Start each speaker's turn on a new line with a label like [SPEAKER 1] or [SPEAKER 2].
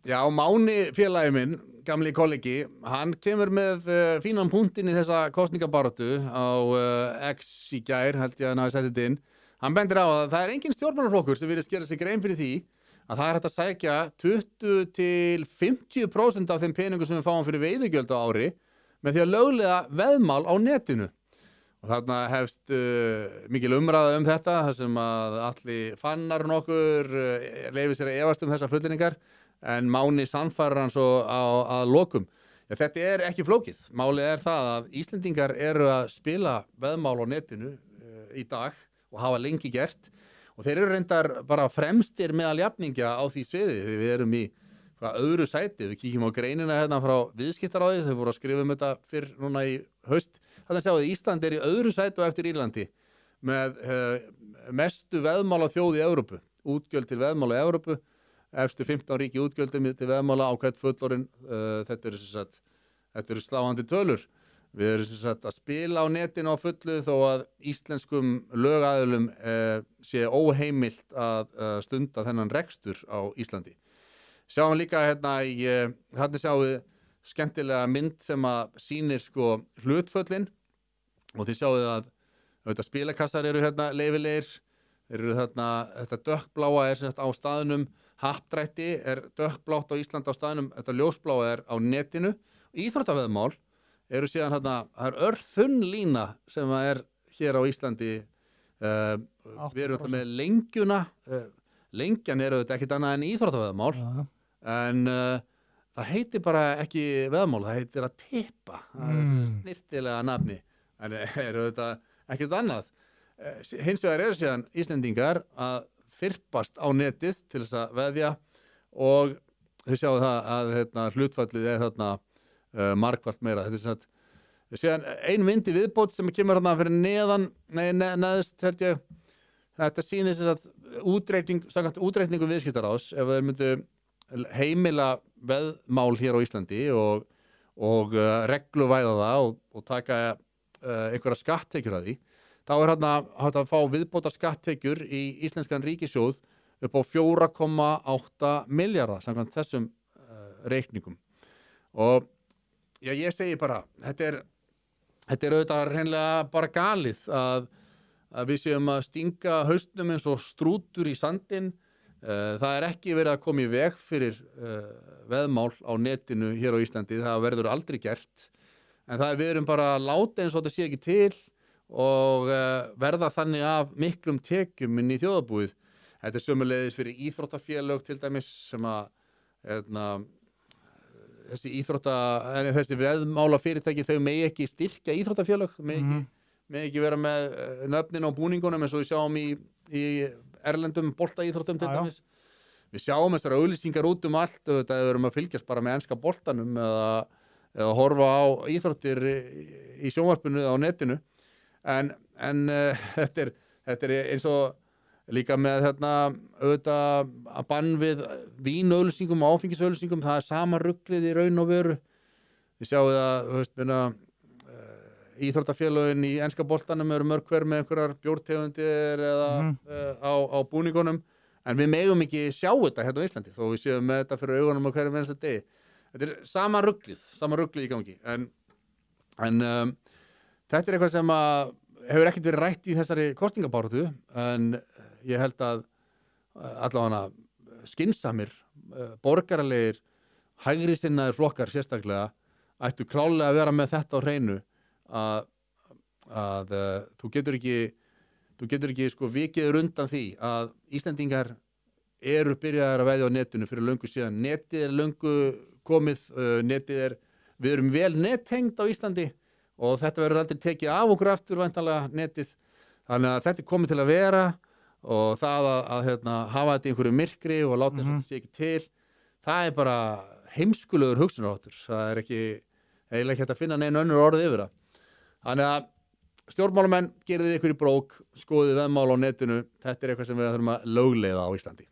[SPEAKER 1] Já, Máni félagi minn, gamli kollegi, hann kemur með fínan punktinn í þessa kosningabaráttu á X í gær, held ég að hann hafi sett þetta inn. Hann bendir á að það er engin stjórnmálaflokkur sem virðist gera sig grein fyrir því að það er hægt að sækja 20-50% af þeim peningum sem við fáum fyrir veiðigjöld á ári með því að löglega veðmál á netinu. Og þarna hefst mikil umræða um þetta, þar sem að allir fannar nokkur leyfi sér að efast þessar fullyrðingar. En Máni sannfærir hann svo að lokum. Ja, þetta er ekki flókið. Málið er það að Íslendingar eru að spila veðmál á netinu í dag og hafa lengi gert og þeir eru reyndar bara fremstir meðal jafningja á því sviði. Við erum í öðru sæti. Við kíkjum á greinina hérna frá viðskiptaráði. Þau voru að skrifa þetta fyrr núna í haust. Þannig að sjáum við Ísland er í öðru sæti og eftir Írlandi með mestu veðmála þjóð í Evrópu. Útgjöld til veðmála í Evrópu. Efstu 15 ríki útgjöldum til veðmála á hvert fullorinn. Þetta eru sláandi tölur. Við erum að spila á netinu á fullu þó að íslenskum lögaðilum sé óheimilt að stunda þennan rekstur á Íslandi. Sjáum líka hérna sjáum við skemmtilega mynd sem að sýnir hlutföllin og þið sjáum að spilakassar eru hérna leyfilegir. Þeir eru þarna, þetta dökkbláa er á staðnum. Happdrætti er dökkblátt á Íslandi á staðnum, þetta ljósbláa er á netinu. Íþróttaveðmál eru síðan hérna, það er örþunn lína sem er hér á Íslandi. Við erum alltaf með lengjuna. Lengjan eru þetta ekkert annað en íþróttaveðmál. En það heitir bara ekki veðmál, það heitir að tippa. Það er snirtilega nafni. En eru þetta ekkert annað. Hins vegar eru síðan Íslendingar að fyrpast á netið til þess að veðja og þau sjáu það að hlutfallið er þarna margfalt meira. Þetta er síðan ein mynd í viðbót sem kemur þarna fyrir neðst held ég. Þetta sýnir þess að útreikningu viðskiptaráðs ef þeir myndu heimila veðmál hér á Íslandi og regluvæða það og taka einhverja skatttekjur að því. Þá er hérna hægt að fá viðbótar skatttekjur í íslenskan ríkissjóð upp á 4,8 milljarða samkvæmt þessum reikningum. Og já, ég segi bara, þetta er auðvitað hreinlega bara galið að við séum að stinga hausnum eins og strútur í sandinn. Það er ekki verið að koma í veg fyrir veðmál á netinu hér á Íslandi. Það verður aldrei gert. En við erum bara að láta eins og þetta sé ekki til og verða þannig af miklum tekjum inn í þjóðarbúið. Þetta er sömuleiðis fyrir íþróttafélög til dæmis sem að þessi veðmála fyrirtæki þau megi ekki styrkja íþróttafélög, megi ekki vera með nöfnin á búningunum eins og við sjáum í erlendum boltaíþróttum til dæmis. Við sjáum þessar auglýsingar út allt og þetta við erum að fylgjast bara með enska boltanum eða horfa á íþróttir í sjónvarpinu á netinu. En þetta er eins og líka með auðvitað að bann við vínauglýsingum og áfengisauglýsingum, það er sama ruglið í raun og veru. Við sjáum það, íþróttafélögin í enska boltanum eru mörg hver með einhverjar bjórtegundir eða á búningunum, en við megum ekki sjá þetta hérna á Íslandi þó við séum með þetta fyrir augunum á hverjum einasta degi. Þetta er sama ruglið í gangi, en þetta er eitthvað sem hefur ekkert verið rætt í þessari kosningabaráttu, en ég held að allavega skynsamir, borgaralegir, hægrisinnaðir flokkar sérstaklega ættu klárlega að vera með þetta á hreinu að þú getur ekki vikið undan því að Íslendingar eru byrjaðir að veðja á netinu fyrir löngu síðan. Netið er löngu komið, við erum vel nettengd á Íslandi og þetta verður aldrei tekið af okkur aftur væntanlega netið. Þannig að þetta er komið til að vera og það að hafa þetta í einhverju myrkri og láta þess að þetta sé ekki til, það er bara heimskulegur hugsunarháttur. Það er eiginlega ekki hægt að finna nein önnur orð yfir það. Þannig að stjórnmálamenn, gerið ykkur í brók, skoðið veðmál á netinu. Þetta er eitthvað sem við þurfum að lögleiða á Íslandi.